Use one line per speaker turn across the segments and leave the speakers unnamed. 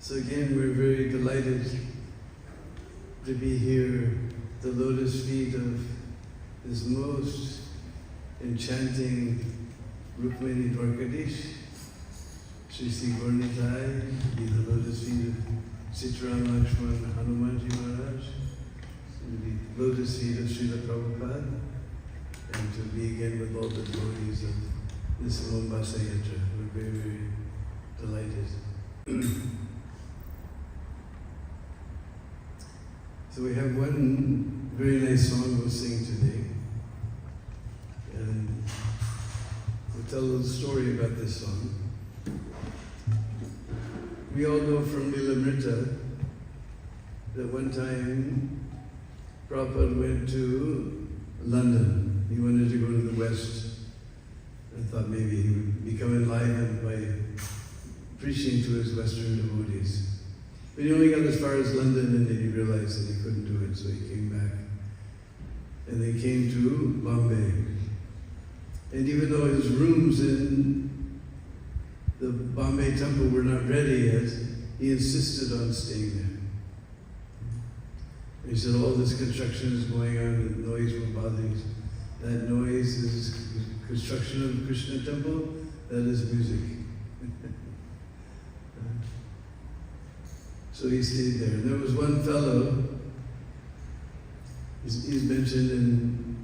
So again, we're very delighted to be here at the lotus feet of this most enchanting Rukmini Dwarkadish, Sri Sri Gaurnitai, be the lotus feet of Sitaram Lakshman Hanumanji Maharaj, and the lotus feet of Srila Prabhupada, and to be again with all the devotees of this Mombasa Yatra. We're very, very delighted. So we have one very nice song we'll sing today. And we'll tell a little story about this song. We all know from Lila that one time Prabhupada went to London. He wanted to go to the West and thought maybe he would become enlivened by preaching to his Western devotees. But he only got as far as London and then he realized that he couldn't do it, so he came back. And they came to Bombay. And even though his rooms in the Bombay temple were not ready yet, he insisted on staying there. He said, all this construction is going on, the noise will bother you. That noise is construction of the Krishna temple, that is music. So he stayed there. And there was one fellow, he's mentioned in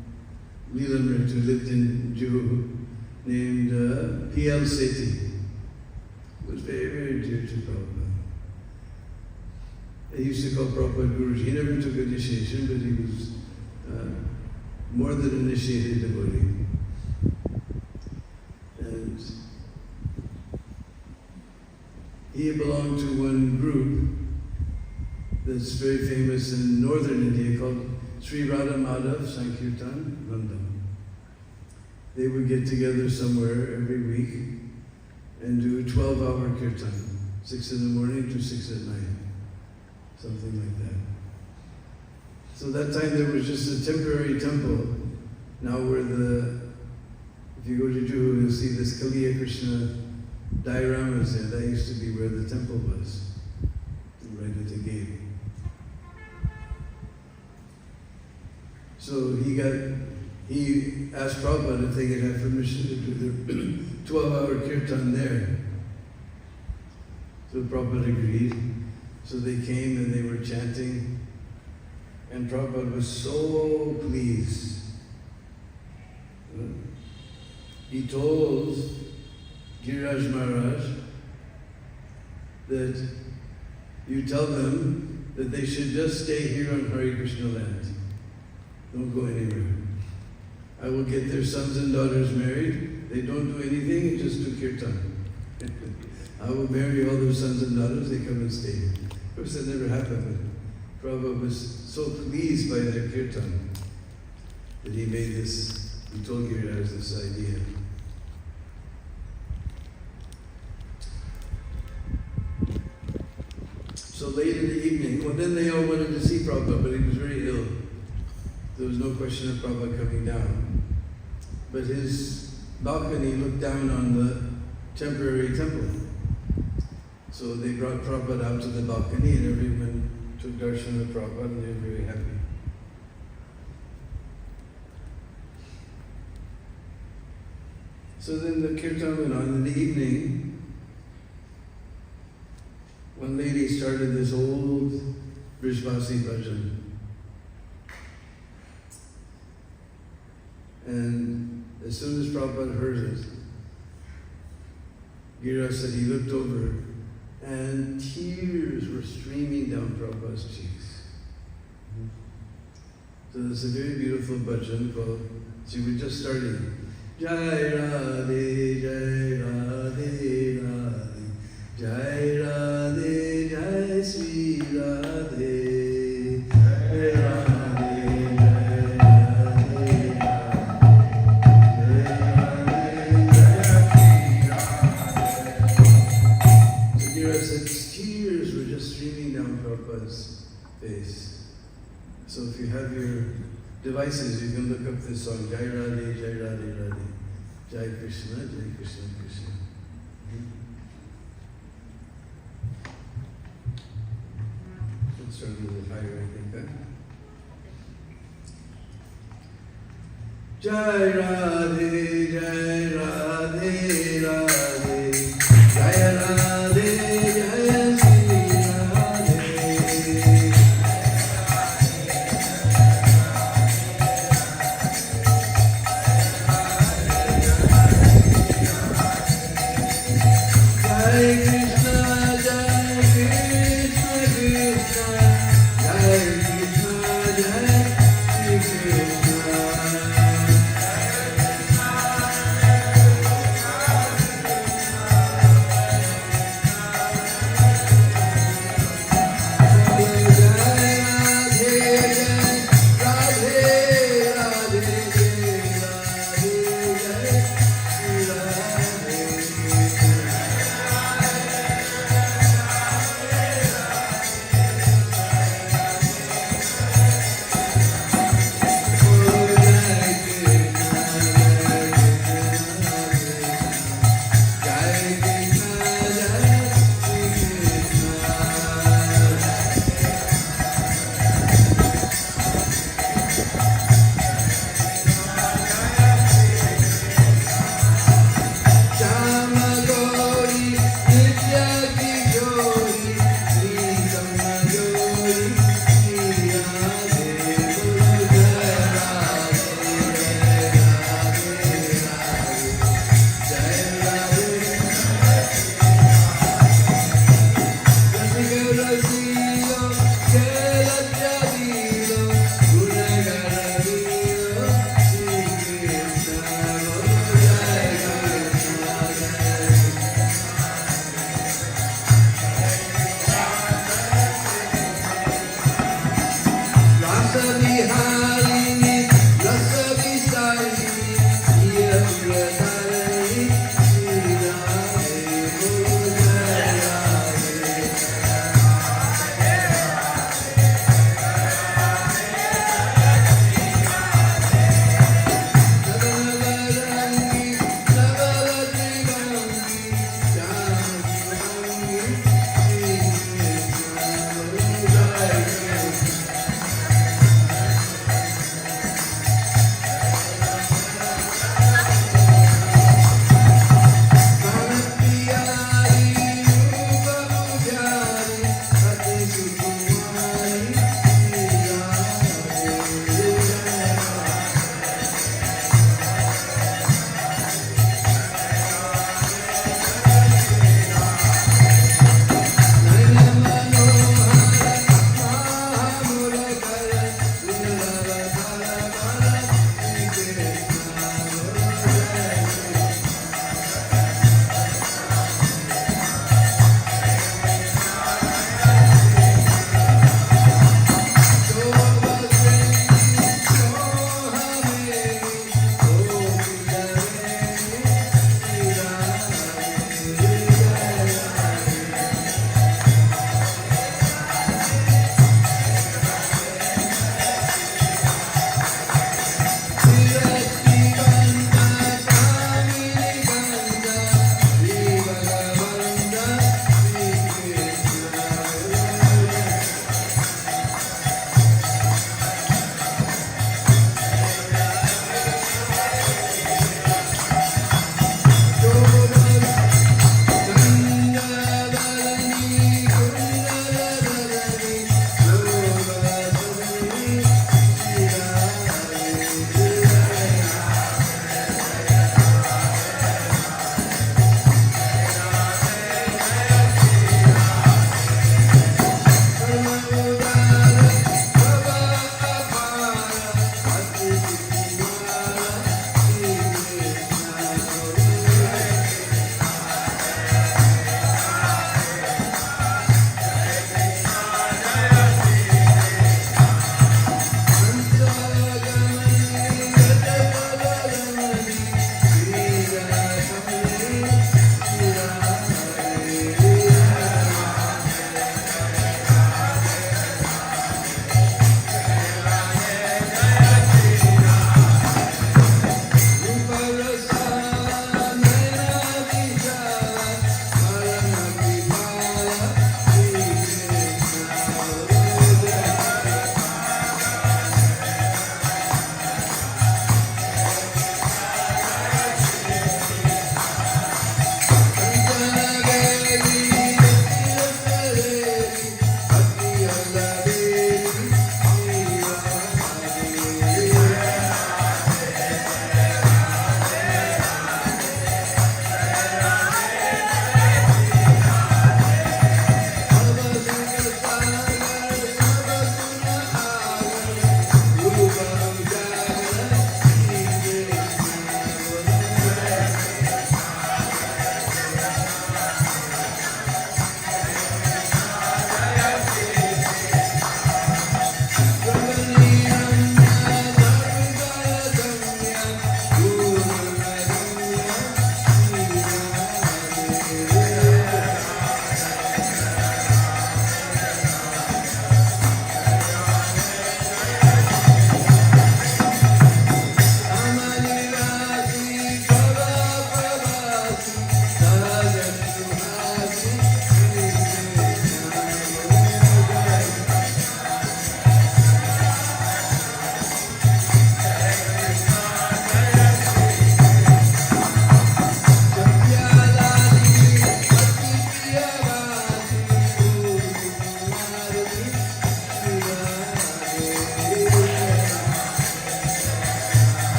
Lila who lived in Juhu, named P.L. Sethi, who was very, very dear to Prabhupada. They used to call Prabhupada Guruji. He never took initiation, but he was more than initiated devotee. And he belonged to one group that's very famous in northern India called Sri Radha Madhav Sankirtan Vrandam. They would get together somewhere every week and do 12-hour kirtan, 6 in the morning to 6 at night, something like that. So that time there was just a temporary temple. Now if you go to Juhu, you'll see this Kaliya Krishna dioramas there. That used to be where the temple was, right at the gate. So he asked Prabhupada if they could have permission to do their 12-hour kirtan there. So Prabhupada agreed. So they came and they were chanting. And Prabhupada was so pleased. He told Giriraj Maharaj that you tell them that they should just stay here on Hare Krishna land. Don't go anywhere. I will get their sons and daughters married. They don't do anything, just do kirtan. I will marry all their sons and daughters, they come and stay. Of course, that never happened, but Prabhupada was so pleased by their kirtan that he told Giriraj this idea. So late in the evening, well then they all wanted to see Prabhupada, but he was very ill. There was no question of Prabhupada coming down. But his balcony looked down on the temporary temple. So they brought Prabhupada out to the balcony and everyone took darshan of Prabhupada and they were very happy. So then the kirtan went on. In the evening, one lady started this old Vrishvasi bhajan. And as soon as Prabhupada heard it, Giriraj said he looked over and tears were streaming down Prabhupada's cheeks. So there's a very beautiful bhajan called, see we're just starting. Jai Radhe, Jai Radhe, Radhe, Jai Radhe, Jai Sri Radhe, Jai Radhe, Jai Radhe, Radhe. So Giriraj said tears were just streaming down Prabhupada's face. So if you have your devices, you can look up this song, Jai Radhe, Jai Radhe, Radhe, Jai Krishna, Krishna. start a little higher, I think. Huh? Jai Radhe, Jai Radhe, Radhe, Jai Radhe, Jai Shri Radhe. Jai Krishna, Jai Krishna, Krishna, Jai Krishna, Jai Shri Krishna.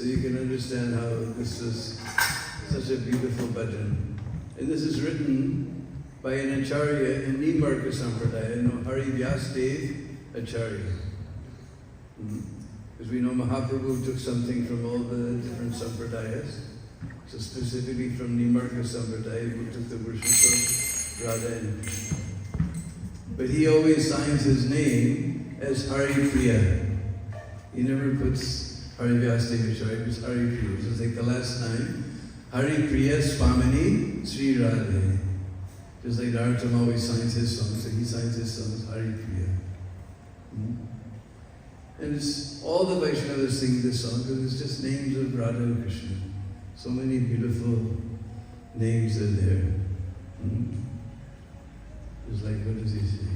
So you can understand how this was such a beautiful bhajan. And this is written by an acharya in Nimbarka Sampradaya, Hari Vyasdev Acharya. Because we know Mahaprabhu took something from all the different sampradayas. So specifically from Nimbarka Sampradaya, who took the worship of Radha and Krishna. But he always signs his name as Hari Priya. He never puts Hari Vyasdev Acharya, he puts Hari Priya. So it's like the last name, Hari Priya Swamini Sri Radhe. Just like Narottam always signs his songs, so he signs his songs Hari Priya. And it's all the Vaishnavas sing this song because it's just names of Radha and Krishna. So many beautiful names are there. It's like, what does he say?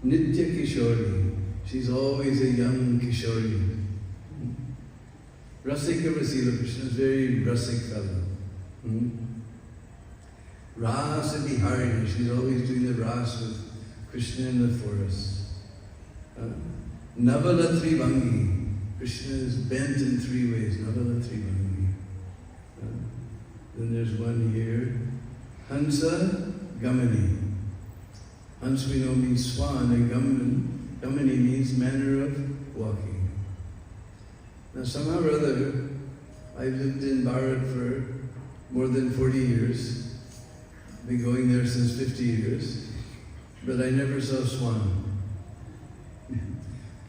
Nitya Kishori. She's always a young Kishori. Rasika Rasila Krishna is very rasik fellow. Rasa Biharini. She's always doing the ras with Krishna in the forest. Navala Trivangi. Krishna is bent in three ways. Navala Trivangi. Then there's one here. Hansa Gamani. Hans we know means swan, and Gamani means manner of walking. Now somehow or other, I've lived in Bharat for more than 40 years. Been going there since 50 years. But I never saw a swan.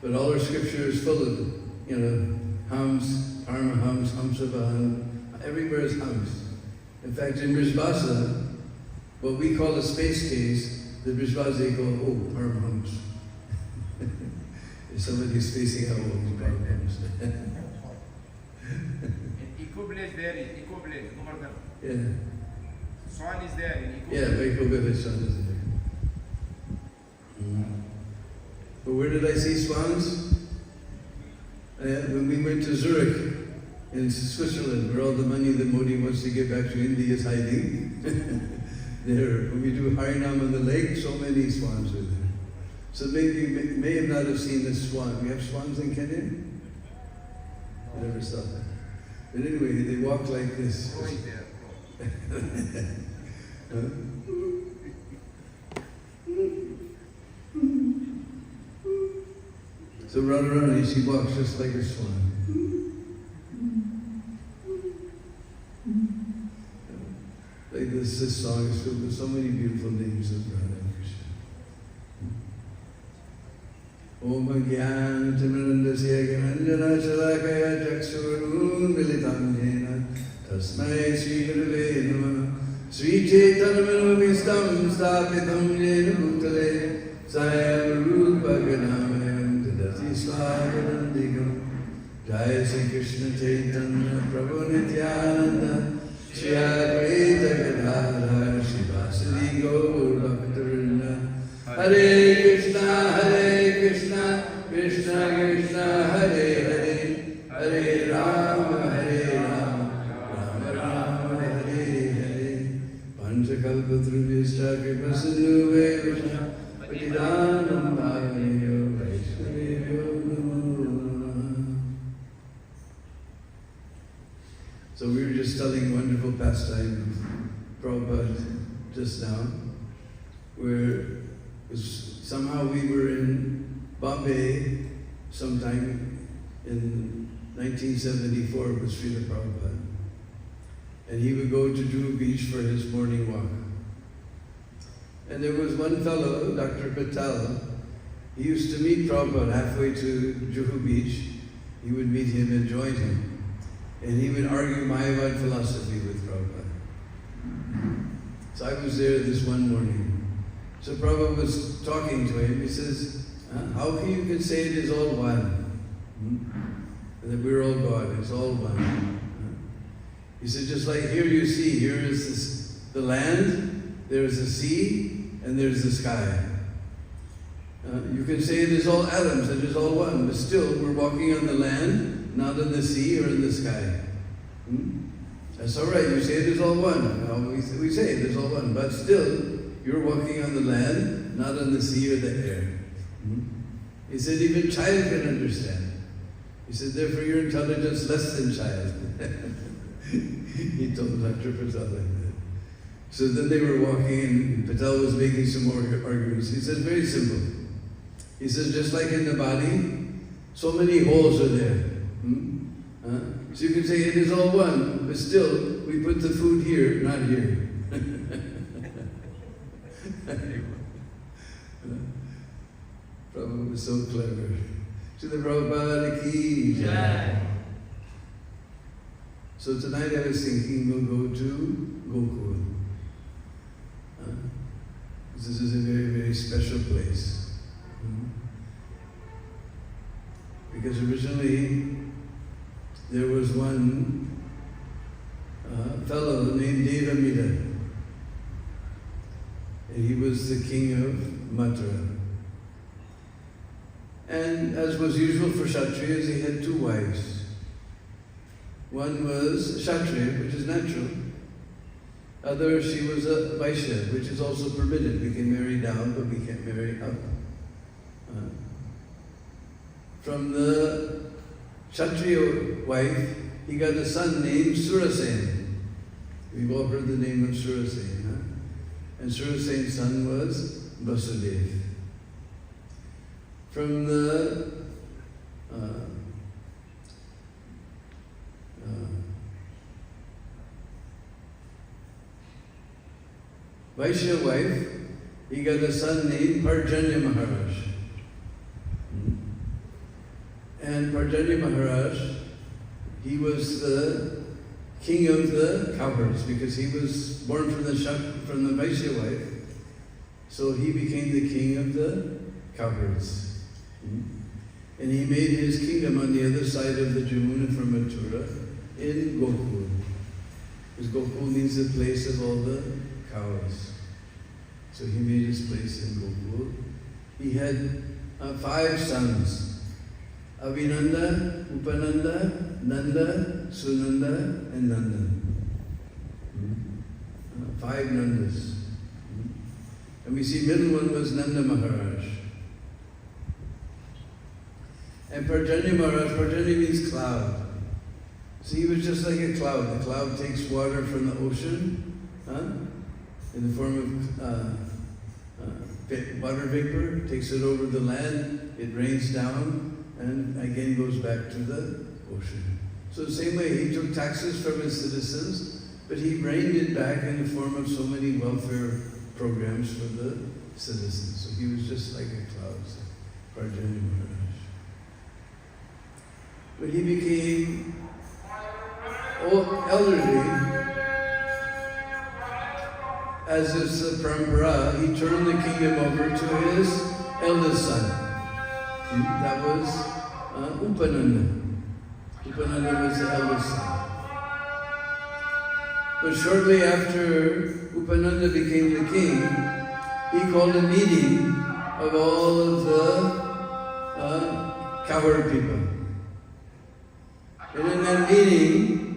But all our scripture is full of, hums, karma hums, hamsavahan. Everywhere is hums. In fact, in Brisbasa, what we call a space case, the Brisbasa call, karma hums. If somebody's spacing out, karma hums.
Eco village there is Eco village, Govardhan.
Yeah.
Swan is there in Eco
village. Yeah, Eco village swan is there. But where did I see swans? When we went to Zurich in Switzerland, where all the money that Modi wants to get back to India is hiding. There, when we do Harinam on the lake, so many swans are there. So maybe you may have not have seen this swan. We have swans in Kenya? I never saw that. But anyway, they walk like this. So Radharani, she walks just like a swan. Like this song is filled with so many beautiful names of Radha and Krishna. Om Gyan Timirandasya Gyananjana Shalakaya Chaksurun Militam Jena Tasmai Sri Gurave Namah Sri Chaitanya Vistam Stapitam Jena Bhutale Sayam Rupa Ganamayam Tadati Swagadandikam Jaya Sri Krishna Chaitanya Prabhu Nityananda Shri Advaita Gadadhara Shivasari Gaur Bhaktarinda Hare Krishna Krishna Krishna Hare Hare Hare Rama Rama Rama Hare Hare Panchakalpatrubhyascha Kripasindhu Vaishnava Patidanam Bhavaneyo Vaishnaveyo Namo Namah. So we were just telling wonderful pastime of Prabhupada just now, where somehow we were in Bombay sometime in 1974 with Srila Prabhupada. And he would go to Juhu Beach for his morning walk. And there was one fellow, Dr. Patel, he used to meet Prabhupada halfway to Juhu Beach. He would meet him and join him. And he would argue Mayavad philosophy with Prabhupada. So I was there this one morning. So Prabhupada was talking to him. He says, how can you say it is all one? And that we're all God, it's all one. He said, just like here you see, here is the land, there's the sea, and there's the sky. You can say it is all atoms, it is all one, but still we're walking on the land, not in the sea or in the sky. That's all right, you say it is all one. We say it is all one, but still, you're walking on the land, not on the sea or the air. He said, even child can understand. He said, therefore your intelligence less than child. He told Dr. Patel like that. So then they were walking and Patel was making some more arguments. He said, very simple. He says, just like in the body, so many holes are there. So you can say it is all one, but still, we put the food here, not here. Prabhu was so clever. To the Prabhupada ki jai. So tonight I was thinking we'll go to Gokul. This is a very, very special place. Because originally there was one fellow named Devamida. And he was the king of Mathura. And as was usual for Kshatriyas, he had two wives. One was Kshatriya, which is natural. Other, she was a Vaishya, which is also permitted. We can marry down, but we can't marry up. From the Kshatriya wife, he got a son named Surasen. We've all heard the name of Surasen, huh? And Surasen's son was Vasudev. From the Vaishya wife, he got a son named Parjanya Maharaj. And Parjanya Maharaj, he was the king of the cowherds because he was born from the Vaishya wife. So he became the king of the cowherds. And he made his kingdom on the other side of the Jamuna from Mathura in Gokul. Because Gokul means the place of all the cows. So he made his place in Gokul. He had 5 sons. Avinanda, Upananda, Nanda, Sunanda, and Nandan. 5 Nandas. And we see middle one was Nanda Maharaj. And Parjanya Maharaj, Parjanya means cloud. So he was just like a cloud. The cloud takes water from the ocean, in the form of water vapor, takes it over the land, it rains down, and again goes back to the ocean. So the same way, he took taxes from his citizens, but he rained it back in the form of so many welfare programs for the citizens. So he was just like a cloud, Parjanya Maharaj. When he became elderly, as is the parampara, he turned the kingdom over to his eldest son. That was Upananda. Upananda was the eldest son. But shortly after Upananda became the king, he called a meeting of all of the cowherd people. And in that meeting,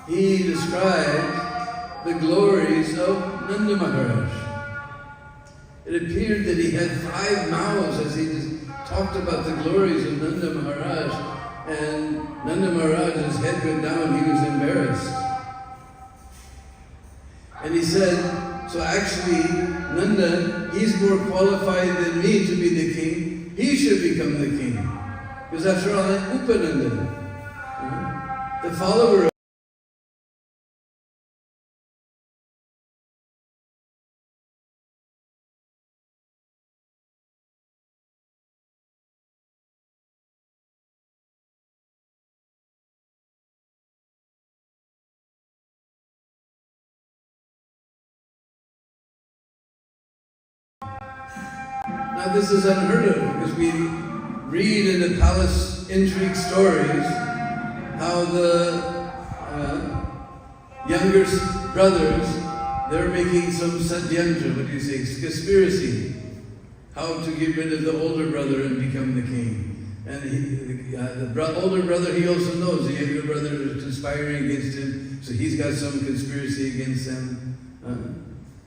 he described the glories of Nanda Maharaj. It appeared that he had 5 mouths as he talked about the glories of Nanda Maharaj, and Nanda Maharaj's head went down, he was embarrassed. And he said, so actually, Nanda, he's more qualified than me to be the king, he should become the king. Because after all, Upananda, the follower of Now this is unheard of because we read in the palace intrigue stories how the younger brothers, they're making some sadyantra, what do you say, conspiracy, how to get rid of the older brother and become the king. And the older brother, he also knows the younger brother is conspiring against him, so he's got some conspiracy against them.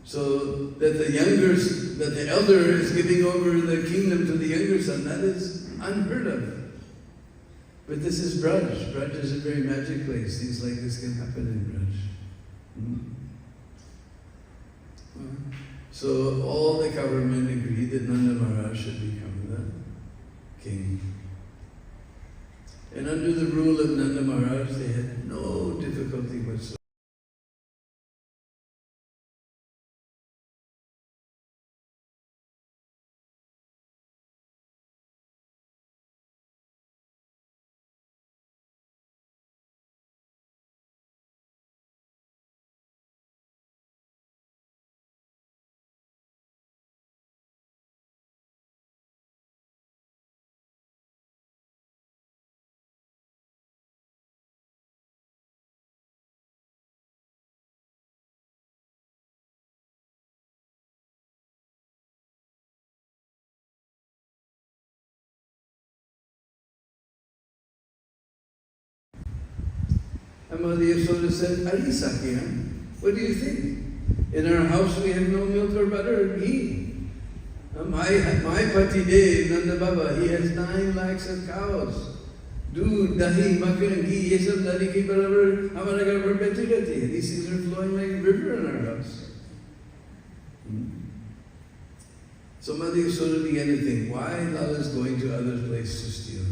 So that the elder is giving over the kingdom to the younger son, that is unheard of. But this is Vraj. Vraj is a very magic place. Things like this can happen in Vraj. So all the government agreed that Nanda Maharaj should become the king. And under the rule of Nanda Maharaj, they had no difficulty whatsoever. And Mother Yasoda said, Ari Sakya, what do you think? In our house we have no milk or butter or ghee. My Pati Dev, Nanda Baba, he has 9 lakhs of cows. Doodh, dahi, makhan, ghee, ye sab dahi ki barabar, hamara ghar par beti rehti hai. These things are flowing like a river in our house. So Mother Yasoda began to think, why Lala is going to other places to steal?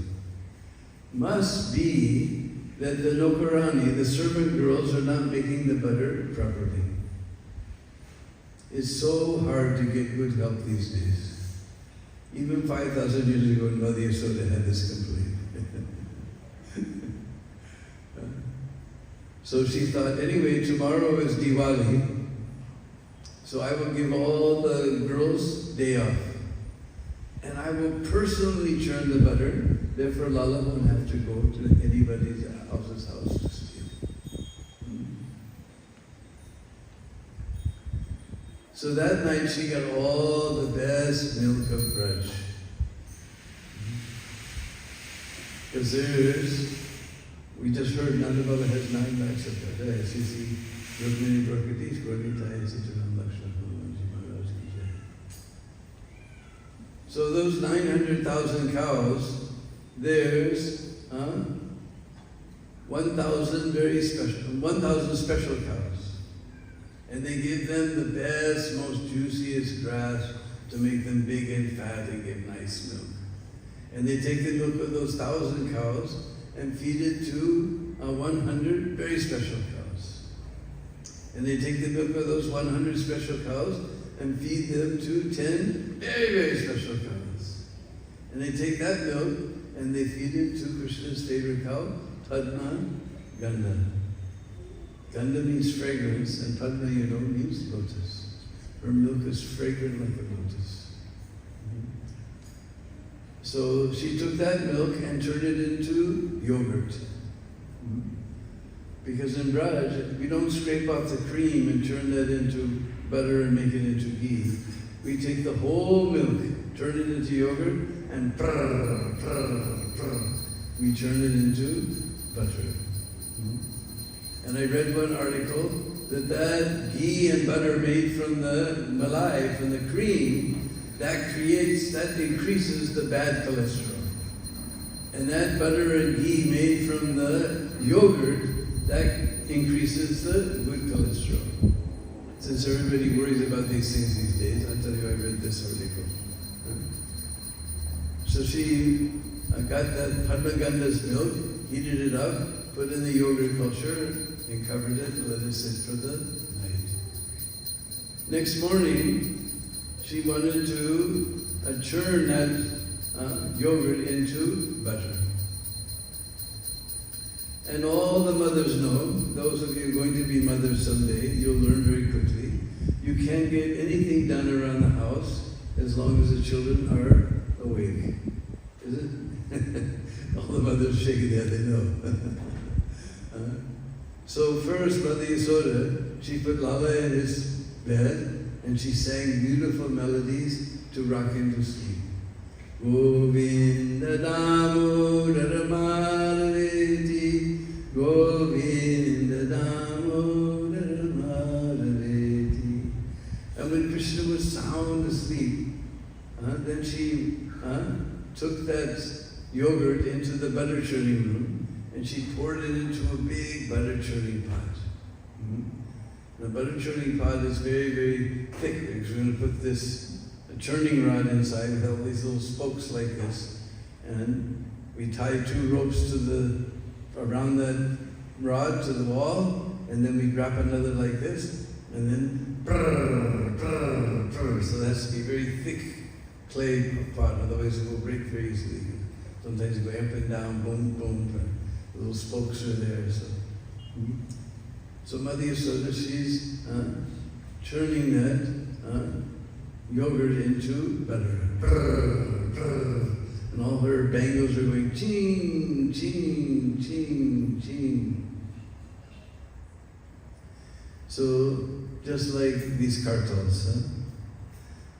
Must be that the Nokarani, the servant girls, are not making the butter properly. It's so hard to get good help these days. Even 5,000 years ago, Mother Yasoda had this complaint. So she thought, anyway, tomorrow is Diwali, so I will give all the girls day off. And I will personally churn the butter, therefore Lala won't have to go to anybody's else's house to steal. So that night she got all the best milk of Vraj. Because we just heard Nanda Baba has 9 lakhs of butter. Sisi, Rukmini Prakriti, Skornitaya, Sitaram Lakshman, Bhagavanji Maharaj ki jai. So those 900,000 cows, there's 1,000 special cows. And they give them the best, most juiciest grass to make them big and fat and give nice milk. And they take the milk of those 1,000 cows and feed it to 100 very special cows. And they take the milk of those 100 special cows and feed them to 10 very, very special cows. And they take that milk and they feed it to Krishna's favorite cow, Padma Ganda. Ganda means fragrance, and Padma, means lotus. Her milk is fragrant like a lotus. So she took that milk and turned it into yogurt. Because in Vraj, we don't scrape off the cream and turn that into butter and make it into ghee. We take the whole milk, turn it into yogurt, and we turn it into butter. And I read one article that ghee and butter made from the malai, from the cream, that increases the bad cholesterol. And that butter and ghee made from the yogurt, that increases the good cholesterol. Since everybody worries about these things these days, I'll tell you I read this article. So she got that Padmaganda's milk, heated it up, put in the yogurt culture, and covered it and let it sit for the night. Next morning, she wanted to churn that yogurt into butter. And all the mothers know, those of you going to be mothers someday, you'll learn very quickly, you can't get anything done around the house as long as the children are awake. Is it? All the mothers shaking their head, they know. So first, Mother Yasoda, she put Lala in his bed and she sang beautiful melodies to rock him to sleep. Govinda Damodara Madhaveti, Govinda Damodara Madhaveti, sound asleep. Then she took that yogurt into the butter churning room and she poured it into a big butter churning pot. The butter churning pot is very, very thick because we're going to put this churning rod inside with all these little spokes like this. And we tie 2 ropes around that rod to the wall, and then we wrap another like this, and then so that has to be very thick clay pot, otherwise it will break very easily. Sometimes you go up and down, boom, boom, the little spokes are there. So Mother Yasoda, she's churning that yogurt into butter. And all her bangles are going ching, ching, ching, ching. So, just like these kartals.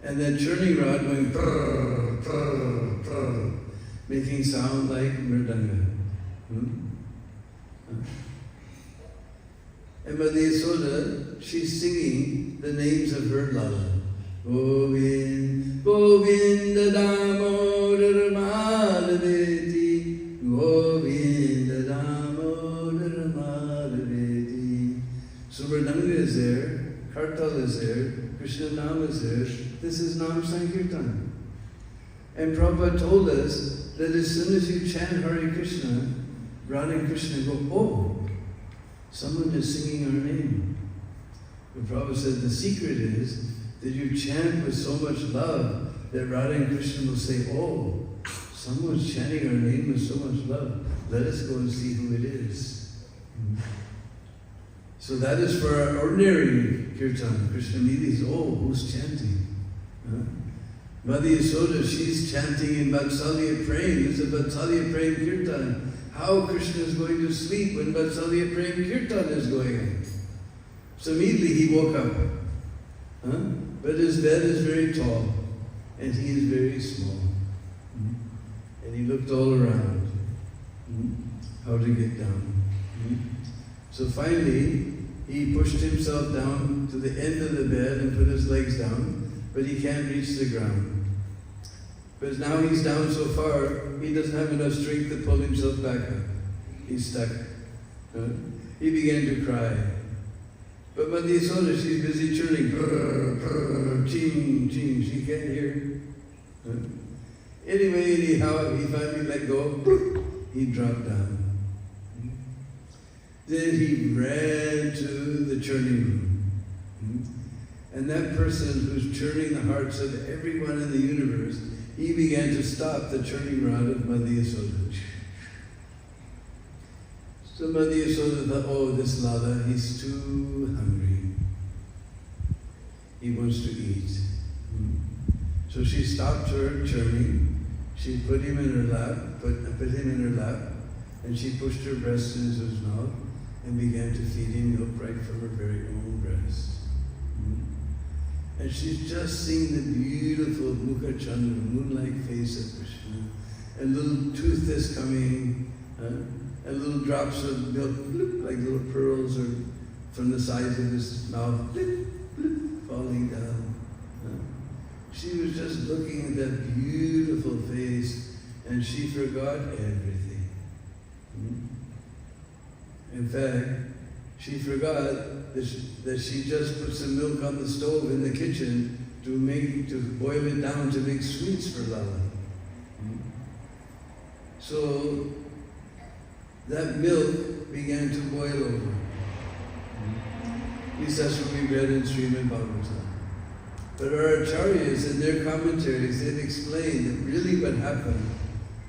And that churning rod going prrr, prrr, prrr, making sound like mridanga. And Mother Yasoda, she's singing the names of her Lala. Govind, Govinda Damodar Madhaveti, Govinda Damodar Madhaveti. So Mridanga is there, Kartal is there, Krishna Nam is there. This is Nam Sankirtan. And Prabhupada told us that as soon as you chant Hare Krishna, Radha and Krishna go, oh, someone is singing our name. But Prabhupada said the secret is that you chant with so much love that Radha and Krishna will say, oh, someone's chanting our name with so much love. Let us go and see who it is. So that is for our ordinary kirtan. Krishna Nidhi is, oh, who's chanting? Mother Yasoda, she's chanting in Vatsalya Prem. It's a Vatsalya Prem kirtan. How Krishna is going to sleep when Vatsalya Prem kirtan is going on. So immediately he woke up. But his bed is very tall and he is very small. And he looked all around how to get down. So finally, he pushed himself down to the end of the bed and put his legs down, but he can't reach the ground. But now he's down so far, he doesn't have enough strength to pull himself back up. He's stuck. He began to cry. But Mother Yasoda, she's busy churning. Ching, ching. She can't hear. Anyway, anyhow, he finally let go. He dropped down. Then he ran to the churning room. And that person who's churning the hearts of everyone in the universe, he began to stop the churning rod of Mother Yasoda. So Mother Yasoda thought, oh, this Lala, he's too hungry. He wants to eat. So she stopped her churning. She put him in her lap, put him in her lap, and she pushed her breast into his mouth and began to feed him milk right from her very own breast. And she's just seen the beautiful Mukha Chandra, moon-like face of Krishna, and little tooth is coming, and little drops of milk, bloop, like little pearls, or from the sides of his mouth, bloop, bloop, falling down. She was just looking at that beautiful face, and she forgot everything. In fact, she forgot that she just put some milk on the stove in the kitchen to boil it down to make sweets for Lala. So that milk began to boil over. At least that's what we read in Srimad Bhagavatam. But our acharyas, in their commentaries, they've explained that really what happened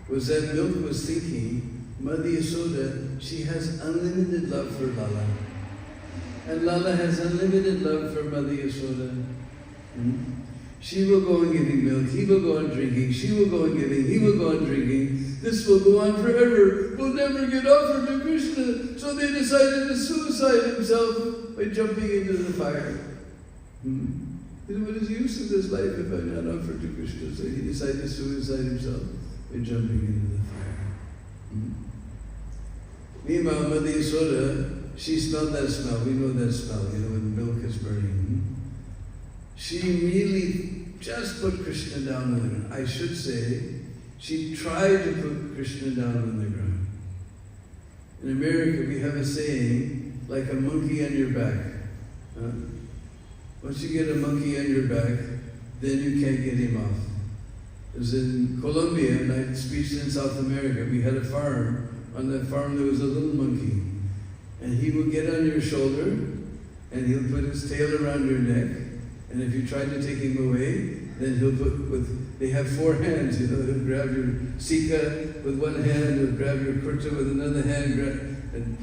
was that milk was thinking, Mother Yasoda, she has unlimited love for Lala. And Lala has unlimited love for Mother Yasoda. She will go on giving milk, he will go on drinking, she will go on giving, he will go on drinking. This will go on forever. We'll never get offered to Krishna. So they decided to suicide himself by jumping into the fire. What is the use of this life if I'm not offered to Krishna? So he decided to suicide himself by jumping into the fire. Meanwhile, Mother Yasoda, she smelled that smell. We know that smell, when milk is burning. she really just put Krishna down on the ground. I should say, she tried to put Krishna down on the ground. In America, we have a saying, like a monkey on your back. Once you get a monkey on your back, then you can't get him off. It was in Colombia, and I preached in South America. We had a farm. On that farm there was a little monkey. And he would get on your shoulder, and he'll put his tail around your neck. And if you tried to take him away, then he'll they have 4 hands, he'll grab your sika with one hand, he'll grab your kurta with another hand, and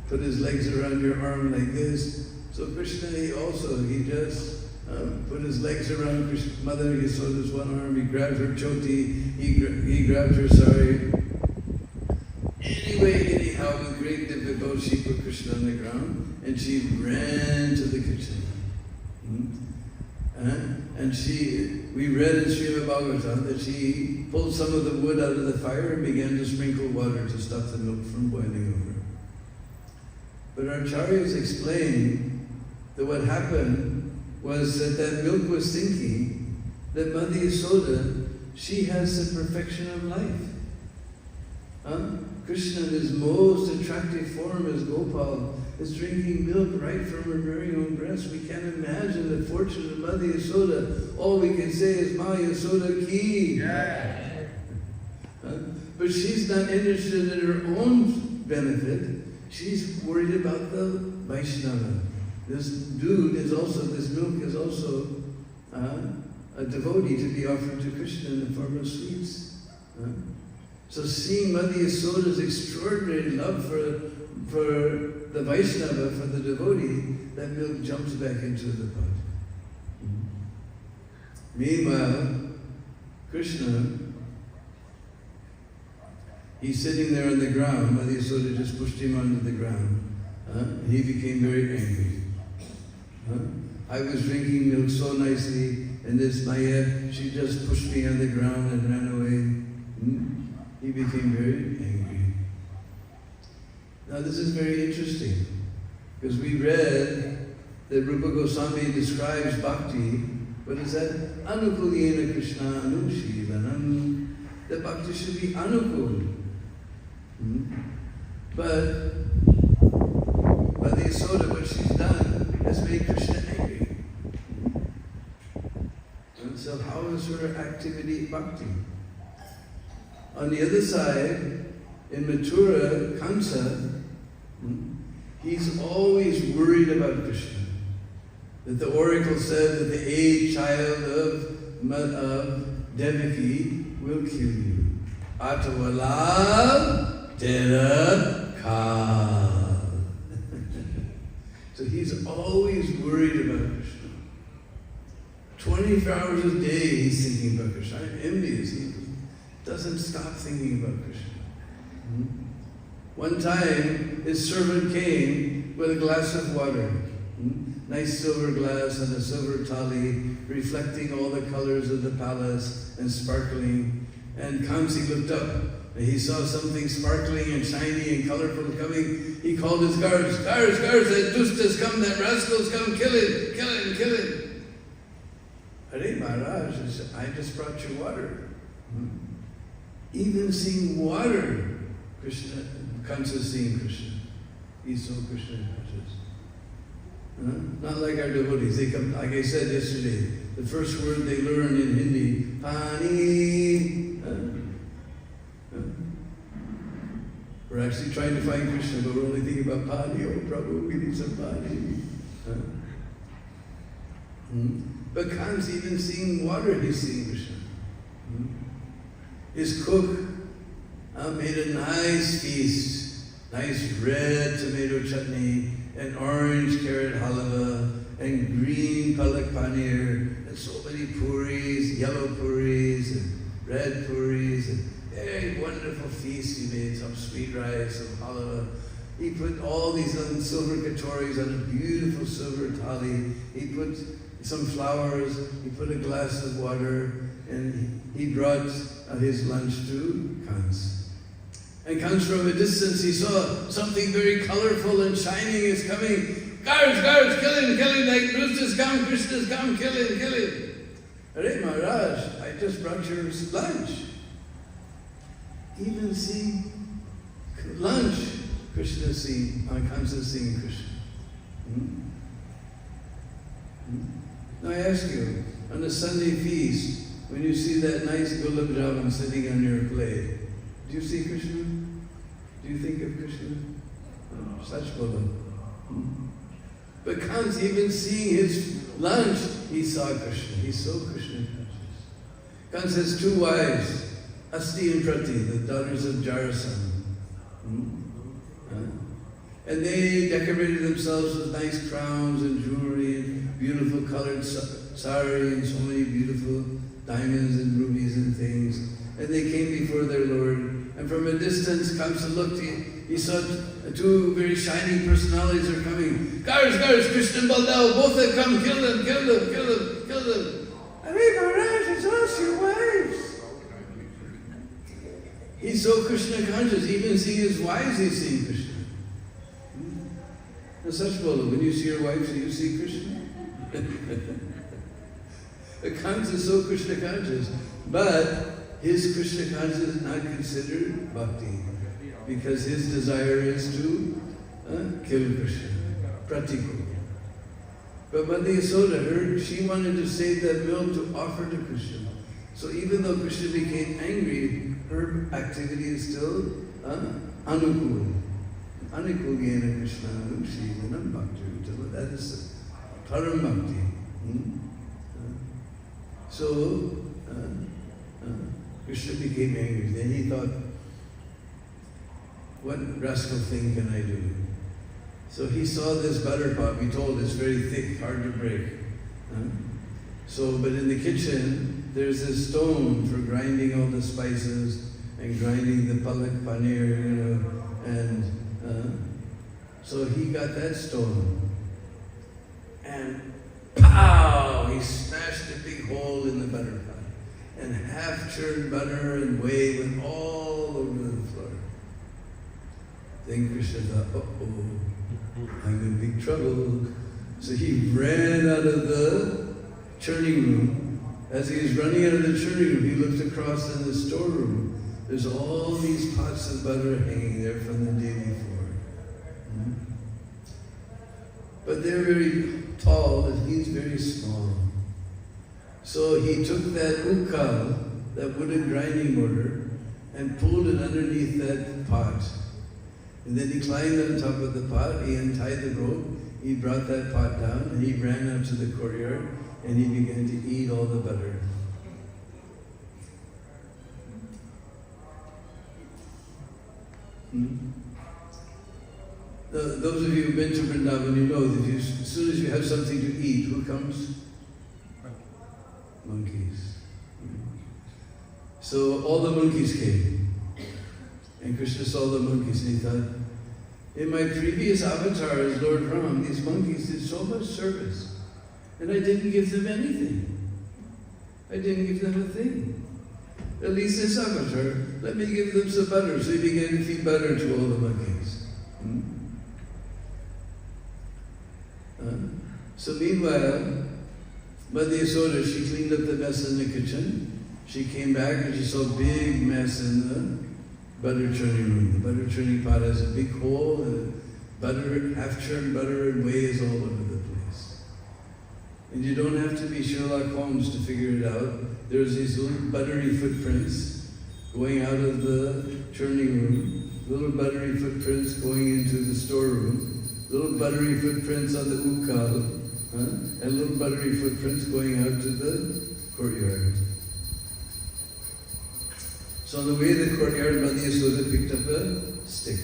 put his legs around your arm like this. So Krishna, he just put his legs around Mother Yasoda's one arm, he grabbed her choti, he grabbed her sari. Anyhow, with great difficulty, she put Krishna on the ground, and she ran to the kitchen. And we read in Srimad Bhagavatam that she pulled some of the wood out of the fire and began to sprinkle water to stop the milk from boiling over. But our acharyas explained that what happened was that milk was thinking that Mother Yasoda, she has the perfection of life. Krishna in his most attractive form as Gopal is drinking milk right from her very own breast. We can't imagine the fortune of Mother Yasoda. All we can say is Ma Yasoda ki.
Yeah.
But she's not interested in her own benefit. She's worried about the Vaishnava. This milk is also a devotee to be offered to Krishna in the form of sweets. So seeing Mother Yasoda's extraordinary love for the Vaishnava, for the devotee, that milk jumps back into the pot. Meanwhile, Krishna, he's sitting there on the ground. Mother Yasoda just pushed him onto the ground. And he became very angry. I was drinking milk so nicely, and this Maya, she just pushed me on the ground and ran away. He became very angry. Now this is very interesting, because we read that Rupa Goswami describes bhakti. What is that? Anukulyena Krishna Anushilanam. That bhakti should be anukul. But Mother Yasoda, what she's done, has made Krishna angry. And so how is her activity bhakti? On the other side, in Mathura, Kamsa, he's always worried about Krishna. That the oracle said that the 8th child of Devaki will kill you. Atawala Tera Kal. So he's always worried about Krishna. 24 hours a day he's thinking about Krishna. I'm envious. He doesn't stop thinking about Krishna. One time, his servant came with a glass of water. Nice silver glass and a silver thali, reflecting all the colors of the palace and sparkling. And Kamsi looked up, and he saw something sparkling and shiny and colorful coming. He called his guards, guards, that dust has come, that rascal's come, kill him, kill him, kill him. Hare Maharaj, I just brought you water. Even seeing water, Krishna, Kamsa seeing Krishna. He saw Krishna conscious. Not like our devotees. They come, like I said yesterday, the first word they learn in Hindi, Pani. We're actually trying to find Krishna, but we're only thinking about Pani. Oh, Prabhu, we need some Pani. But Kamsa, even seeing water, he's seeing Krishna. His cook made a nice feast, nice red tomato chutney, and orange carrot halava, and green palak paneer, and so many puris, yellow puris, and red puris, and very wonderful feast he made, some sweet rice, some halava. He put all these silver katoris on a beautiful silver thali. He put some flowers, he put a glass of water, and he brought his lunch to Kans. And Kans, from a distance, he saw something very colorful and shining is coming. guards, kill him, like Krishna's come, kill him. Hare Maharaj, I just brought your lunch. Even seeing lunch, Krishna seeing, Kamsa seeing Krishna. Now I ask you, on a Sunday feast, when you see that nice gulab jamun sitting on your plate, do you see Krishna? Do you think of Krishna? Such gulab. But Kamsa, even seeing his lunch, he saw Krishna. He's so Krishna conscious. Kamsa has two wives, Asti and Prati, the daughters of Jarasandha. And they decorated themselves with nice crowns and jewelry and beautiful colored sari and so many beautiful diamonds and rubies and things. And they came before their Lord. And from a distance, Kamsa looked, he saw two very shining personalities are coming. Guards, Krishna and Baldev, both have come, kill them. Hare Maharaj, it's us, your wives. He's so Krishna conscious, even seeing his wives, he's seeing Krishna. Now such Bola, when you see your wife, do you see Krishna? Kamsa is so Krishna conscious, but his Krishna consciousness is not considered bhakti, because his desire is to kill Krishna, pratikul. But Mother Yasoda heard, she wanted to save that milk to offer to Krishna. So even though Krishna became angry, her activity is still anukul. Anukul yena Krishna anushilanam bhakti. That is param bhakti. So Krishna became angry. Then he thought, what rascal thing can I do? So he saw this butter pot. We told it's very thick, hard to break. But in the kitchen, there's this stone for grinding all the spices and grinding the palak paneer, and so he got that stone. And pow! He smashed a big hole in the butter pot. And half-churned butter and whey went all over the floor. Then Krishna thought, uh-oh, I'm in big trouble. So he ran out of the churning room. As he was running out of the churning room, he looked across in the storeroom. There's all these pots of butter hanging there from the day before. But they're very tall and he's very small. So he took that ukkal, that wooden grinding mortar, and pulled it underneath that pot. And then he climbed on top of the pot, he untied the rope, he brought that pot down, and he ran out to the courtyard, and he began to eat all the butter. Those of you who've been to Vrindavan, you know that as soon as you have something to eat, who comes? Monkeys. So all the monkeys came. And Krishna saw the monkeys and he thought, in my previous avatar as Lord Ram, these monkeys did so much service. And I didn't give them anything. I didn't give them a thing. At least this avatar, let me give them some butter. So he began to feed butter to all the monkeys. So meanwhile, Mother Yasoda, she cleaned up the mess in the kitchen. She came back and she saw a big mess in the butter churning room. The butter churning pot has a big hole and butter, half-churned butter and whey is all over the place. And you don't have to be Sherlock Holmes to figure it out. There's these little buttery footprints going out of the churning room, little buttery footprints going into the storeroom, little buttery footprints on the ukkal, and little buttery footprints going out to the courtyard. So on the way to the courtyard, Mother Yasoda picked up a stick.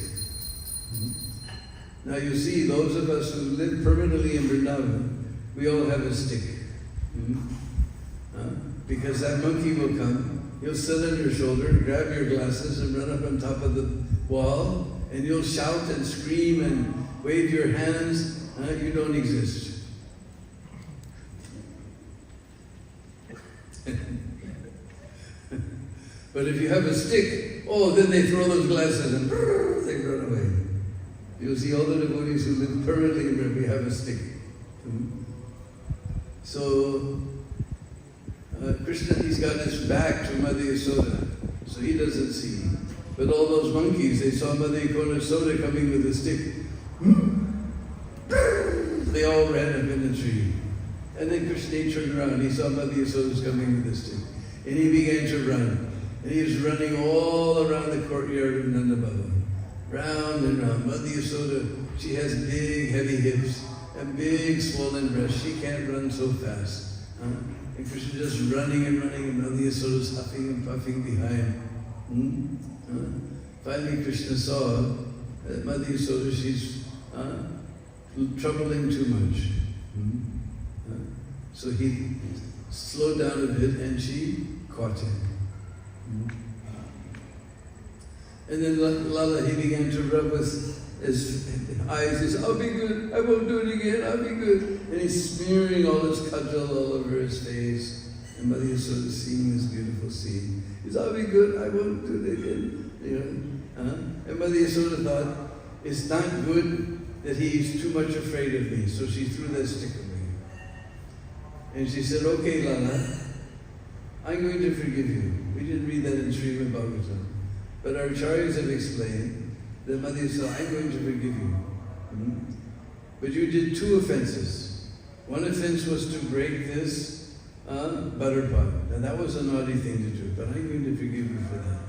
Now you see, those of us who live permanently in Vrindavan, we all have a stick. Because that monkey will come, he'll sit on your shoulder, grab your glasses and run up on top of the wall, and you'll shout and scream and wave your hands, you don't exist. But if you have a stick, then they throw those glasses and they run away. You'll see all the devotees who live permanently in Vraj, we have a stick. So, Krishna, he's got his back to Mother Yasoda, so he doesn't see. But all those monkeys, they saw Mother Yasoda coming with a stick. They all ran up in the tree. And then Krishna turned around, he saw Mother Yasoda coming with a stick. And he began to run. And he was running all around the courtyard of Dinabandhu. Round and round. Mother Yasoda, she has big, heavy hips and big, swollen breasts. She can't run so fast. And Krishna just running and Mother Yasoda's huffing and puffing behind. Finally, Krishna saw that Mother Yasoda, she's troubling too much. So he slowed down a bit and she caught him. And then Lila, he began to rub with his eyes. He said, I'll be good, I won't do it again, I'll be good. And he's smearing all his kajal all over his face. And Mother Yasoda seeing this beautiful scene. He said, I'll be good, I won't do it again. And Mother Yasoda thought, it's not good that he's too much afraid of me. So she threw that stick away. And she said, okay, Lila, I'm going to forgive you. We didn't read that in Srimad Bhagavatam. But our acharyas have explained that Mother Yasoda, I'm going to forgive you. But you did 2 offenses. One offense was to break this butter pot. And that was a naughty thing to do, but I'm going to forgive you for that.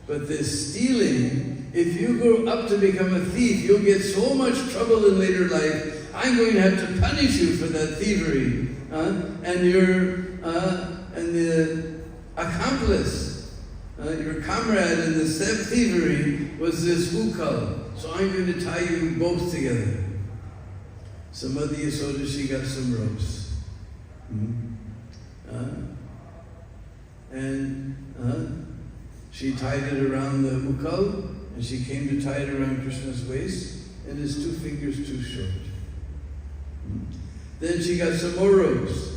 But this stealing, if you grow up to become a thief, you'll get so much trouble in later life. I'm going to have to punish you for that thievery. And the accomplice, your comrade in the thievery was this ukal. So I'm going to tie you both together. So Mother Yasoda, she got some ropes. She tied it around the ukal, and she came to tie it around Krishna's waist, and his 2 fingers too short. Then she got some more ropes.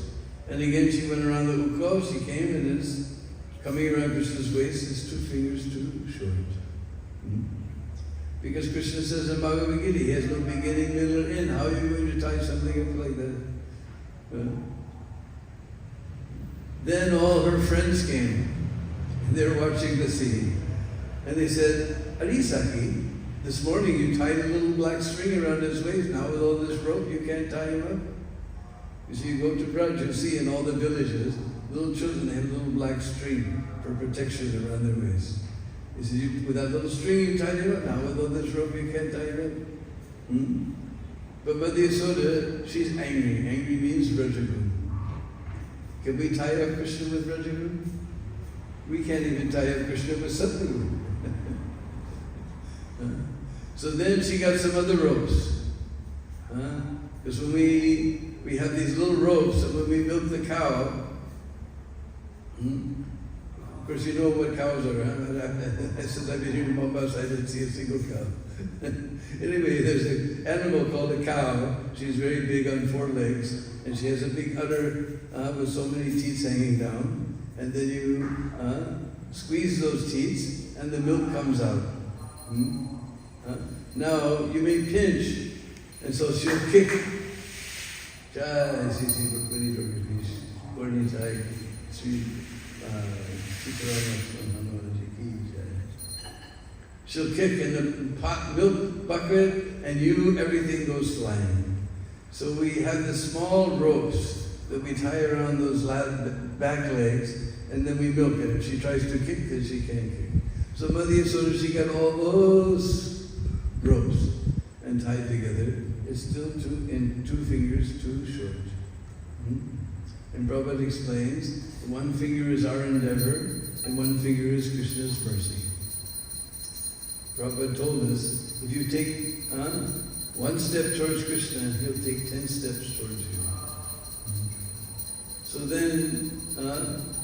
And again she went around the ukal, she came and is coming around Krishna's waist, his 2 fingers too short. Because Krishna says in Bhagavad Gita, he has no beginning, middle, or end. How are you going to tie something up like that? Then all her friends came. And they were watching the scene. And they said, Arisaki, this morning you tied a little black string around his waist. Now with all this rope, you can't tie him up. You see, you go to Vraj, you see in all the villages, little children, they have a little black string for protection around their waist. He said, with that little string you tied him up. Now with all this rope, you can't tie him up. But Mother Yasoda, she's angry. Angry means Vrajagun. Can we tie up Krishna with Vrajagun? We can't even tie up Krishna with Satguru. So then she got some other ropes. Because when we have these little ropes, and when we milk the cow, of course you know what cows are. Since I've been here in Mombasa, I didn't see a single cow. Anyway, there's an animal called a cow. She's very big on 4 legs, and she has a big udder with so many teats hanging down. And then you squeeze those teats, and the milk comes out. Now, you may pinch, and so she'll kick. She'll kick in the pot milk bucket, and everything goes flying. So we have the small ropes that we tie around those back legs, and then we milk it. If she tries to kick, then she can't kick. So Mother Yasoda, she got all those ropes and tied together. It's still 2 fingers too short. And Prabhupada explains, 1 finger is our endeavor, and 1 finger is Krishna's mercy. Prabhupada told us, if you take 1 step towards Krishna, he'll take 10 steps towards you. So then,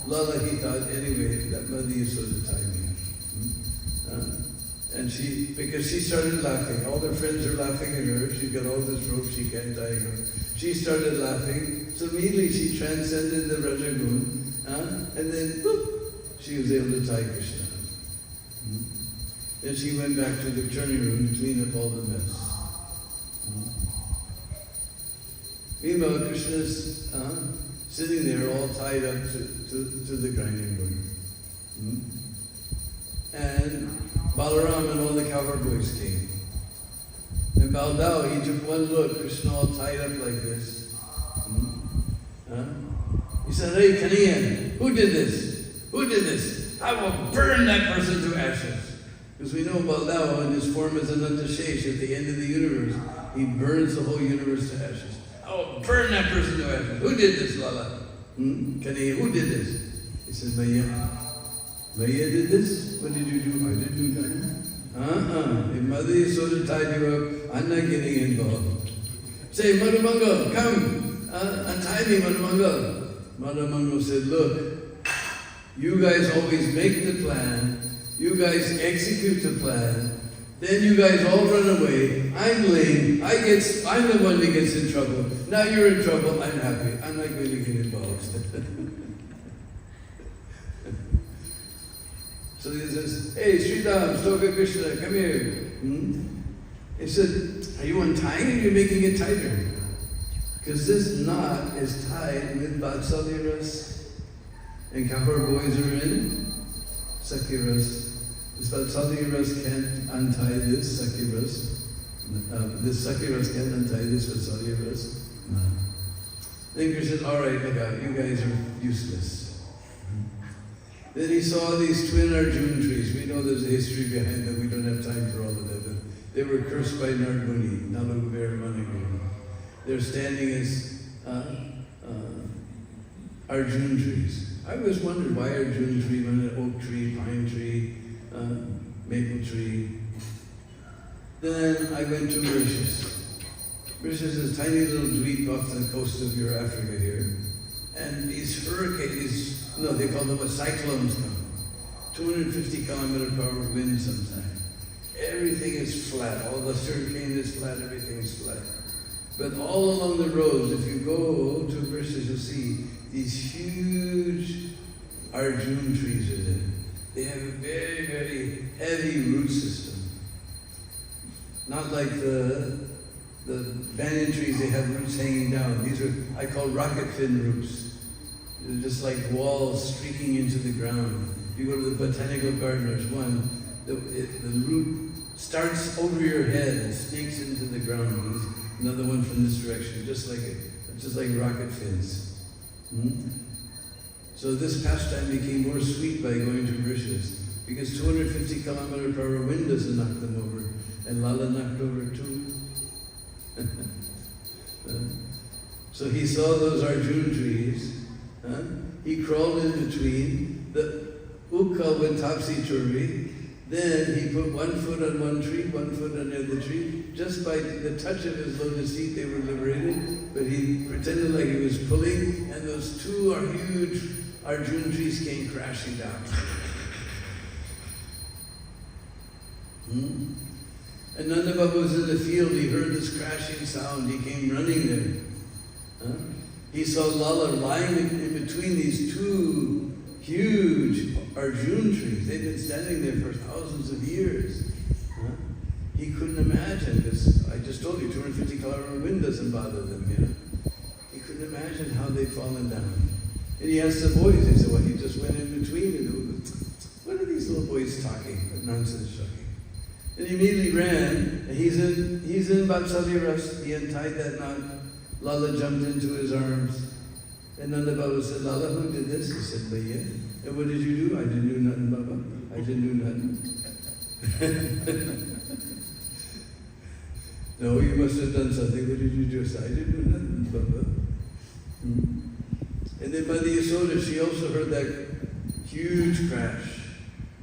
Lila, he thought, anyway, that Mother Yasoda tied me. And because she started laughing, all her friends are laughing at her, she's got all this rope, she can't tie her. She started laughing, so immediately she transcended the Rajagun, and then, boop, she was able to tie Krishna. Then she went back to the turning room to clean up all the mess. Meanwhile, Krishna's sitting there all tied up to the grinding board. And Balaram and all the cowherd boys came. And Baldao, he took one look, Krishna all tied up like this. He said, "Hey, Kaniyan, who did this? Who did this? I will burn that person to ashes." Because we know Baldao in his form as Anantashesh at the end of the universe, he burns the whole universe to ashes. I will burn that person to ashes. Who did this, Lala? Kaniyan, who did this? He said, Maya. Maya did this? What did you do? I didn't do that. If Mother Yasoda tied you up, I'm not getting involved. Say, Mother Mangal, come, untie me, Mother Mangal. Mother Mangal said, look, you guys always make the plan, you guys execute the plan, then you guys all run away, I'm lame, I'm the one that gets in trouble. Now you're in trouble, I'm happy, I'm not going to get involved. So he says, hey, Sridham, Stoka Krishna, come here. He said, are you untying it or you're making it tighter? Because this knot is tied with Vatsalya Ras. And cowherd boys are in Sakya Ras. This Vatsalya Ras can't untie this Sakya Ras. This Sakya Ras can't untie this Vatsalya Ras. No. Then Krishna said, all right, I got it. You guys are useless. Then he saw these twin Arjuna trees. We know there's a history behind them. We don't have time for all of that. But they were cursed by Nardmuni, Nalaguver Maniguru. They're standing as Arjuna trees. I always wondered why Arjuna tree, when an oak tree, pine tree, maple tree. Then I went to Mauritius. Mauritius is a tiny little dweep off the coast of your Africa here. And these hurricanes, they call them cyclones come. 250 km/h wind sometimes. Everything is flat. All the sugarcane is flat, everything is flat. But all along the roads, if you go to Mauritius, you'll see these huge Arjuna trees are there. They have a very, very heavy root system. Not like the banyan trees, they have roots hanging down. These are, I call rocket fin roots. They're just like walls streaking into the ground. If you go to the botanical garden, there's one, the root starts over your head and sneaks into the ground. There's another one from this direction, just like rocket fins. So this pastime became more sweet by going to Mauritius, because 250 km/h wind doesn't knock them over, and Lala knocked over too. So he saw those Arjuna trees. He crawled in between. The Ukkal went topsy-turvy. Then he put one foot on one tree, one foot on the other tree. Just by the touch of his lotus feet, they were liberated. But he pretended like he was pulling, and those two huge Arjuna trees came crashing down. And Nanda Baba was in the field. He heard this crashing sound. He came running there. He saw Lala lying in between these two huge Arjuna trees. They'd been standing there for thousands of years. He couldn't imagine this. I just told you, 250 km/h wind doesn't bother them. He couldn't imagine how they'd fallen down. And he asked the boys. They said, well, he just went in between. And what are these little boys talking? What nonsense talking? And he immediately ran. And he's in Vatsalya Ras. He untied that knot. Lala jumped into his arms. And Nanda Baba said, Lala, who did this? He said, Bhaiya. And what did you do? I didn't do nothing, Baba. I didn't do nothing. No, you must have done something. What did you do? I said, I didn't do nothing, Baba. And then Mother Yasoda, she also heard that huge crash.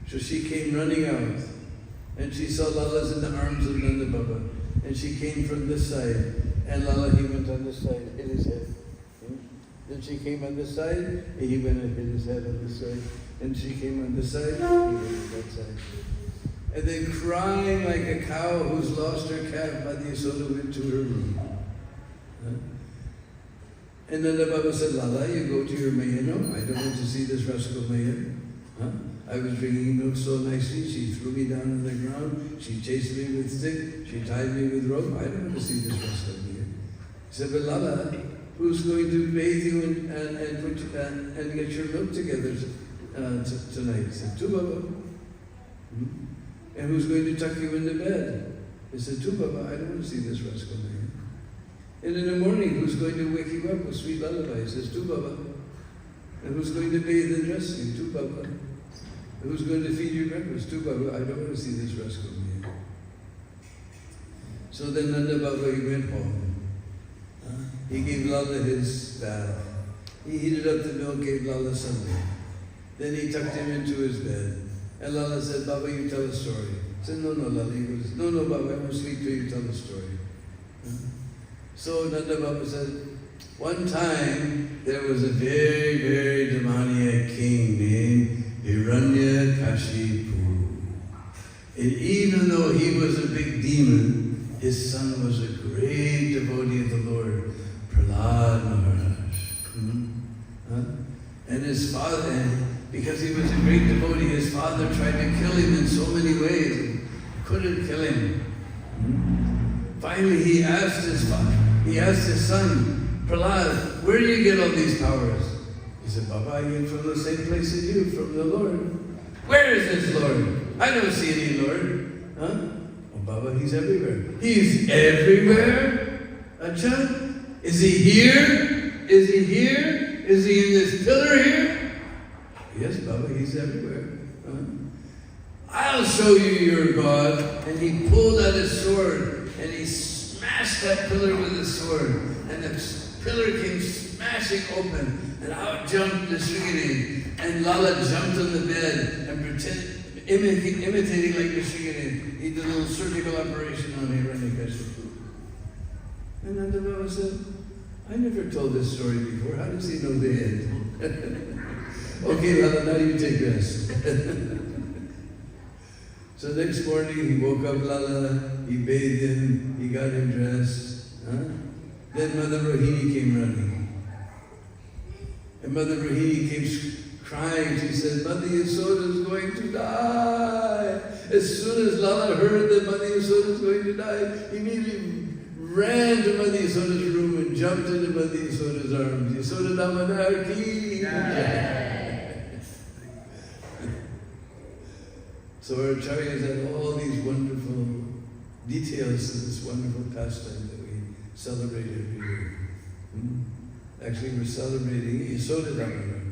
So she came running out. And she saw Lala's in the arms of Nanda Baba. And she came from this side. And Lala, he went on this side, hit his head. Then she came on this side, and he went and hit his head on this side. And she came on this side, he went on that side. And then crying like a cow who's lost her calf, Mother Yasoda went to her room. And then the Baba said, Lala, you go to your Maya. No, I don't want to see this rascal Maya. I was drinking milk so nicely, she threw me down on the ground, she chased me with stick, she tied me with rope. I don't want to see this rest of me. He said, but Lala, who's going to bathe you and get your milk together tonight? He said, Tu Baba. And who's going to tuck you into bed? He said, Tu Baba, I don't want to see this rascal man. And in the morning, who's going to wake you up with sweet lullaby? He says, Tu Baba. And who's going to bathe and dress you? Tu Baba. And who's going to feed you breakfast? Tu Baba. I don't want to see this rascal man. So then Nanda Baba, he went home. He gave Lala his bath. He heated up the milk, gave Lala some milk. Then he tucked him into his bed. And Lala said, Baba, you tell a story. He said, no, Lala. He goes, no, Baba, I won't sleep till you tell the story. So Nanda Baba said, one time there was a very, very demoniac king named Hiranyakashipu. And even though he was a big demon, his son was a great devotee of the Lord, Prahlad Maharaj. And his father, and because he was a great devotee, his father tried to kill him in so many ways and couldn't kill him. Finally, he asked his son, Prahlad, where do you get all these powers? He said, Baba, I get from the same place as you, from the Lord. Where is this Lord? I don't see any Lord. Oh, Baba, he's everywhere. He's everywhere? Acha? Is he here? Is he here? Is he in this pillar here? Yes, Baba, he's everywhere. I'll show you your God. And he pulled out his sword and he smashed that pillar with his sword. And the pillar came smashing open. And out jumped the Srigiri. And Lala jumped on the bed and imitating like the Srigiri. He did a little surgical operation on Hiranyakashipu. And Nanda Baba said, I never told this story before. How does he know the end? Okay, Lala, now you take rest. So next morning he woke up Lala, he bathed him, he got him dressed. Then Mother Rohini came running. And Mother Rohini came crying. She said, Mother Yasoda is going to die. As soon as Lala heard that Mother Yasoda is going to die, he immediately ran to Mother Yasoda's room and jumped into Mother Yasoda's arms. Yasoda Damodar ki jai. So our acharyas had all these wonderful details to this wonderful pastime that we celebrate every year. Actually, we're celebrating Yasoda Damodar.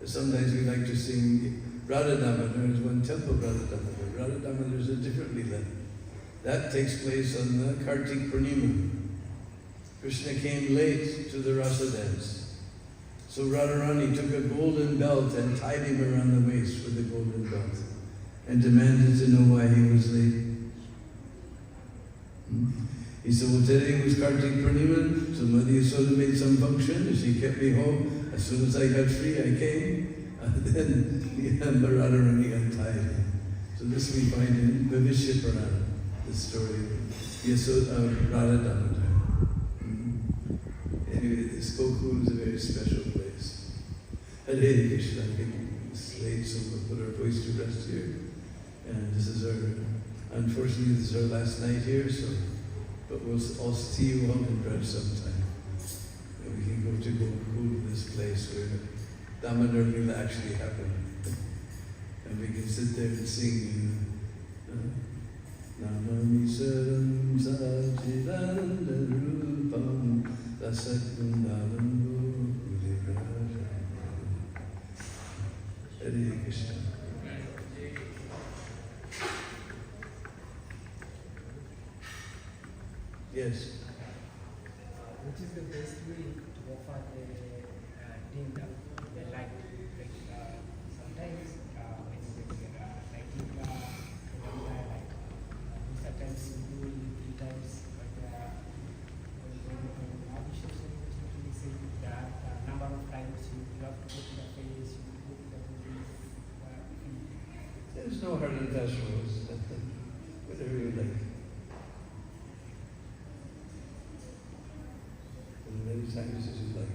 Sometimes we like to sing Radha Damodar. There's one temple, Radha Damodar. Radha Damodar is a different Lila. That takes place on the Kartik Purnima. Krishna came late to the Rasa dance. So Radharani took a golden belt and tied him around the waist with the golden belt and demanded to know why he was late. He said, well, today was Kartik Purnima, so Mother Yasoda made some function and she kept me home. As soon as I got free, I came. Then Radharani untied him. So this we find in Bhavishya Purana, the story of Yasoda, Radha Damodar. Anyway, this Gokul is a very special place. Hare Krishna, I think it's late, so we'll put our voice to rest here. And this is unfortunately, this is our last night here, but we'll all see you all in Vraj sometime. And we can go to Gokul, this place where Damodar Lila actually happened. And we can sit there and sing, Namami Saram Sachidananda Rupam Dasakundalambo Udivraja. Hare Krishna. Yes.
Which is the best way to offer the dinner, the light? Sometimes when you get lighting light, sometimes you do it 3 times, but when Abhishek especially say that number of times you have to put the face, you put the feet.
There's no hard and fast rules. Whatever you like. As many times as you like.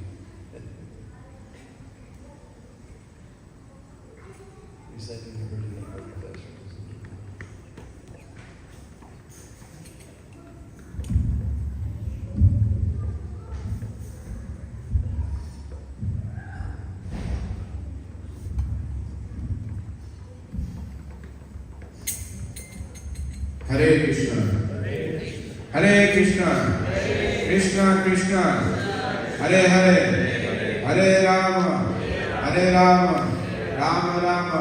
reciting the version of the classrooms.
Hare Krishna, Hare Krishna, Krishna Krishna, Hare Hare, Hare Rama, Hare Rama, Rama Rama,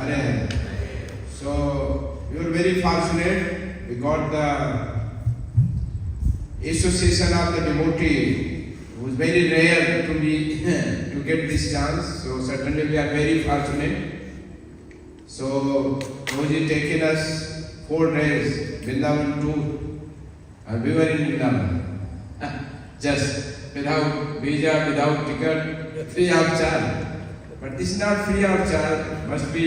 Hare Hare. So we were very fortunate. We got the association of the devotee. It was very rare to be to get this chance. So certainly we are very fortunate. So Prabhuji taken us 4 days Vrindavan tour. We were in Vrindavan. Just without visa, without ticket, free of charge. But this is not free of charge. Must be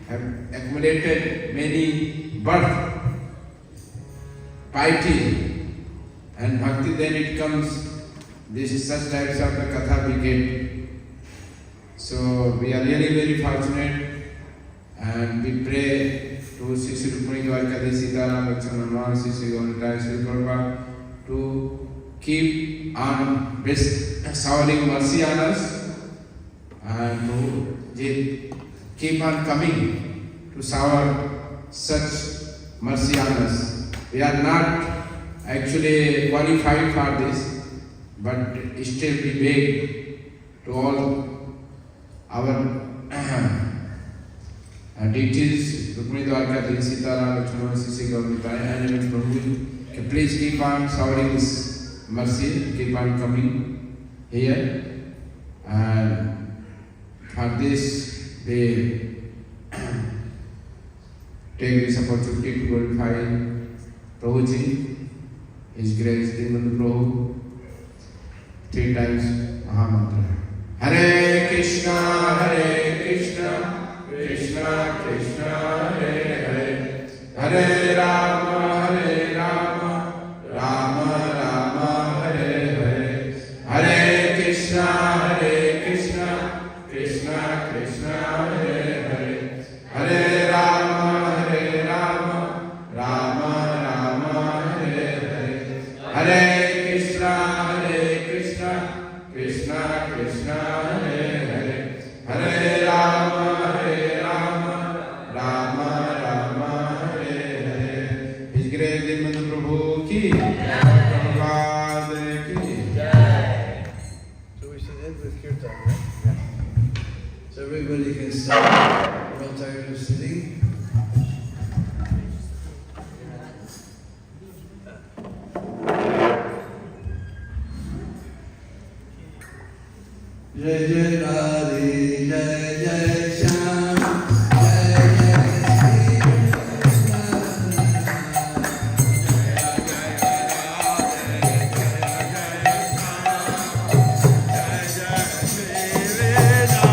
have accumulated many birth, piety, and bhakti. Then it comes. This is such types of the katha we get. So we are really very fortunate. And we pray to Sri Sri Rukmini Dwarkadesi Sitaram Lakshmana Sri Sri Gauranta Sri Prabhupada to keep on showering mercy on us and to keep on coming to shower such mercy on us. We are not actually qualified for this, but still we beg to all our deities, Rukmini Dwarkadesi Sitaram Lakshmana Sri Sri Gauranta and even Prabhu, please keep on showering this mercy, keep on coming here. And for this, they take this opportunity to glorify Prabhuji, His Grace Dinabandhu Prabhu, 3 times Mahamantra. Hare Krishna, Hare Krishna, Krishna Krishna, Hare Hare, Hare Rama, Hare Rama, Rama Rama, Hare Hare, Hare Krishna, Hare Krishna, Krishna Krishna, Hare Hare, Hare Rama, Hare Rama, Rama Rama, Hare Hare, Hare Krishna, Hare Krishna, Krishna Krishna, Hare Hare, Hare Rama, Hare Rama, Rama Rama, Hare Hare. His Grace Dinabandhu Prabhu ki, Prabhupada ki.
So we should end with kirtan, right? Yeah. So everybody can stand. We're all tired of sitting. Jai Jai Radhe, Jai Jai Shyam, Jai Jai Sri Krishna. Jai Jai Sri Ram.